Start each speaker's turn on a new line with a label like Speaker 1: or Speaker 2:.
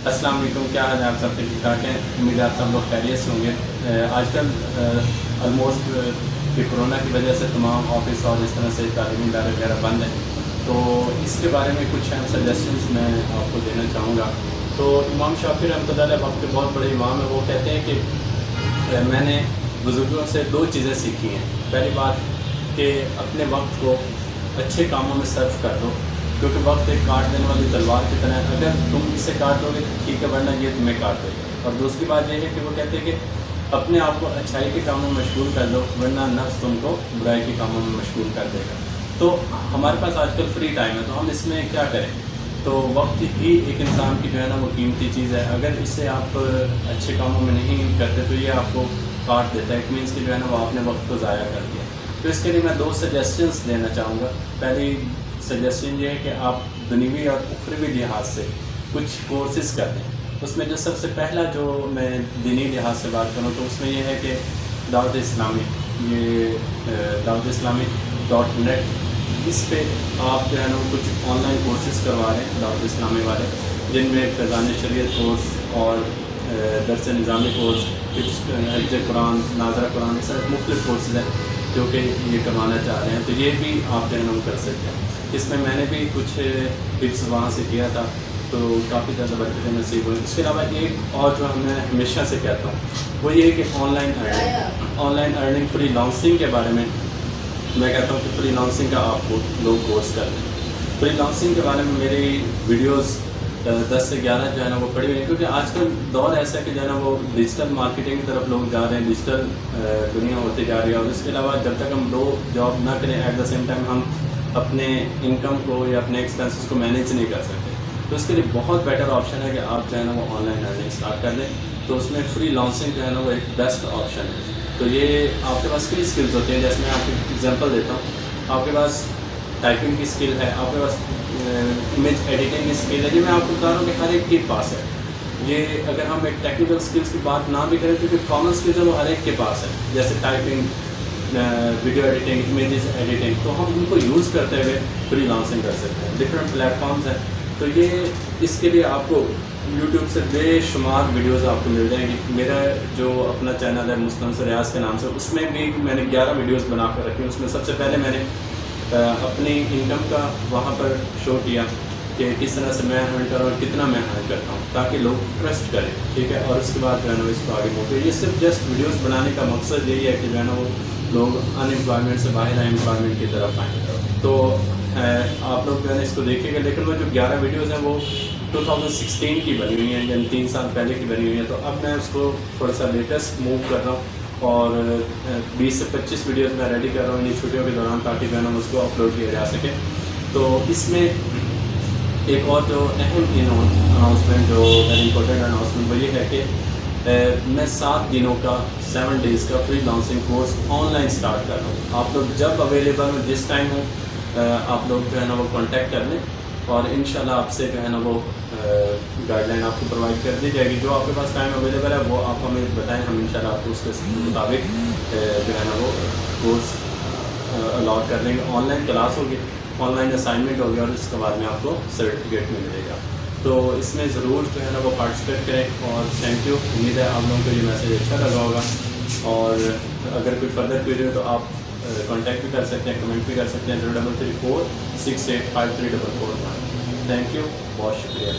Speaker 1: अस्सलाम वालेकुम, क्या हाल है? आप सब ठीक ठाक हैं? उम्मीद है आप सब लोग खैरियत से होंगे। आजकल ऑलमोस्ट ये कोरोना की वजह से तमाम ऑफिस और इस तरह से तालीमी इदारे वगैरह बंद हैं, तो इसके बारे में कुछ अहम सजेशंस मैं आपको देना चाहूँगा। तो इमाम शाफी रहमतुल्लाह अलैह वक्त के बहुत बड़े इमाम हैं। वो कहते हैं कि मैंने बुज़ुर्गों से दो चीज़ें सीखी हैं। पहली बात कि अपने वक्त को अच्छे कामों में सर्व कर दो, क्योंकि वक्त एक काट देने वाली तलवार की तरह है। अगर तुम इसे काट दोगे तो ठीक है, वरना ये तुम्हें काट देगा। और दूसरी बात यह है कि वो कहते हैं कि अपने आप को अच्छाई के कामों में मशगूल कर दो, वरना नफ्स तुमको बुराई के कामों में मशगूल कर देगा। तो हमारे पास आजकल फ्री टाइम है, तो हम इसमें क्या करें? तो वक्त ही एक इंसान की जो है ना वो कीमती चीज़ है। अगर इससे आप अच्छे कामों में नहीं करते तो ये आपको काट देता है। इट मीन्स कि जो है ना वो आपने वक्त को ज़ाया कर दिया। तो इसके लिए मैं दो सजेशंस देना चाहूँगा। पहली सजेशन ये है कि आप दुनियावी और उखरवी लिहाज से कुछ कोर्सेज कर लें। उसमें जो सबसे पहला जो मैं दीनी लिहाज से बात करूँ तो उसमें यह है कि दावत इस्लामी, ये दावत इस्लामी .net, इस पे आप जो है ना कुछ ऑनलाइन कोर्सेज करवा रहे हैं दावत इस्लामी वाले, जिनमें फैज़ान शरीयत कोर्स और दरस निज़ामी कोर्स, हिफ्ज़ कुरान, नाज़रा कुरान, इस तरह मुख्तलिफ कोर्सेज हैं जो कि ये करवाना चाह रहे हैं। तो ये भी आप जो है ना कर सकते हैं। इसमें मैंने भी कुछ टिप्स वहाँ से किया था, तो काफ़ी ज़्यादा बरकतें नसीब हुई। इसके अलावा एक और जो मैं हमेशा से कहता हूँ वो ये कि ऑनलाइन अर्निंग फ्री लांसिंग के बारे में मैं कहता हूँ कि फ्री लांसिंग का आपको लोग कोर्स कर लें। फ्री लांसिंग के बारे में मेरी वीडियोस 10 से 11 जो है ना वो पड़ी हुई है, क्योंकि आजकल दौर ऐसा है कि जो है ना वो डिजिटल मार्केटिंग की तरफ लोग जा रहे हैं, डिजिटल दुनिया होती जा रही है। और इसके अलावा जब तक हम दो जॉब ना करें एट द सेम टाइम हम अपने इनकम को या अपने एक्सपेंसेस को मैनेज नहीं कर सकते। तो इसके लिए बहुत बेटर ऑप्शन है कि आप जो है ना वो ऑनलाइन अर्निंग स्टार्ट कर लें। तो उसमें फ्री लांसिंग जो है ना वो एक बेस्ट ऑप्शन है। तो ये आपके पास कई स्किल्स होती हैं, जैसे मैं आपको एग्जांपल देता हूँ। आपके पास टाइपिंग की स्किल है, आपके पास इमेज एडिटिंग की स्किल है। ये मैं आपको बता रहा हूँ कि हर एक के पास है। ये अगर हम एक टेक्निकल स्किल्स की बात ना भी करें तो जो कॉमन स्किल्स है वो हर एक के पास है, जैसे typing, video editing, images editing. तो हम उनको यूज़ करते हुए फ्री लांसिंग कर सकते हैं। डिफरेंट प्लेटफॉर्म्स हैं। तो ये इसके लिए आपको यूट्यूब से बेशुमार वीडियोस आपको मिल जाएंगी। मेरा जो अपना चैनल है मुस्तनस रियाज के नाम से, उसमें भी मैंने 11 वीडियोस बना कर रखी हैं। उसमें सबसे पहले मैंने अपनी इनकम का वहाँ पर शो किया कि किस तरह से मैं अर्न कर रहा हूँ और कितना मैं अर्न करता हूँ, ताकि लोग ट्रस्ट करें, ठीक है। और उसके बाद जो है ना इसको आगे बढ़ते। ये सिर्फ जस्ट वीडियोस बनाने का मकसद यही है कि जो है ना वो लोग अनएम्प्लॉयमेंट से बाहर आए, एम्प्लॉयमेंट की तरफ आएँ। तो आप लोग जो है ना इसको देखिएगा। लेकिन वो जो 11 वीडियोज़ हैं वो 2016 की बनी हुई हैं, यानी 3 साल पहले की बनी हुई हैं। तो अब मैं उसको थोड़ा सा लेटेस्ट मूव कर रहा हूँ और 20 से 25 वीडियोस मैं रेडी कर रहा हूँ इन छुट्टियों के दौरान, ताकि जो है ना उसको अपलोड किया जा सके। तो इसमें एक और जो अहम अनाउंसमेंट, जो वेरी इंपॉर्टेंट अनाउंसमेंट, वो ये है कि मैं 7 दिनों का 7 डेज़ का free lancing course online start कर रहा हूँ। आप लोग जब अवेलेबल हो, जिस टाइम हो, आप लोग जो है ना वो कांटेक्ट कर लें और इंशाल्लाह आपसे जो है ना वो गाइडलाइन आपको प्रोवाइड कर दी जाएगी। जो आपके पास टाइम अवेलेबल है वो आप हमें बताएं, हम इंशाल्लाह आपको उसके मुताबिक जो है ना वो कोर्स अलॉट कर देंगे। ऑनलाइन क्लास होगी, ऑनलाइन असाइनमेंट होगी और इसके बाद में आपको सर्टिफिकेट भी मिलेगा। तो इसमें ज़रूर जो है ना वो पार्टिसिपेट करें। और थैंक यू। उम्मीद है आप लोगों को ये मैसेज अच्छा लगा होगा। और अगर कोई फर्दर क्वेरी हो तो आप कांटेक्ट भी कर सकते हैं, कमेंट भी कर सकते हैं 0334 685344। थैंक यू, बहुत शुक्रिया।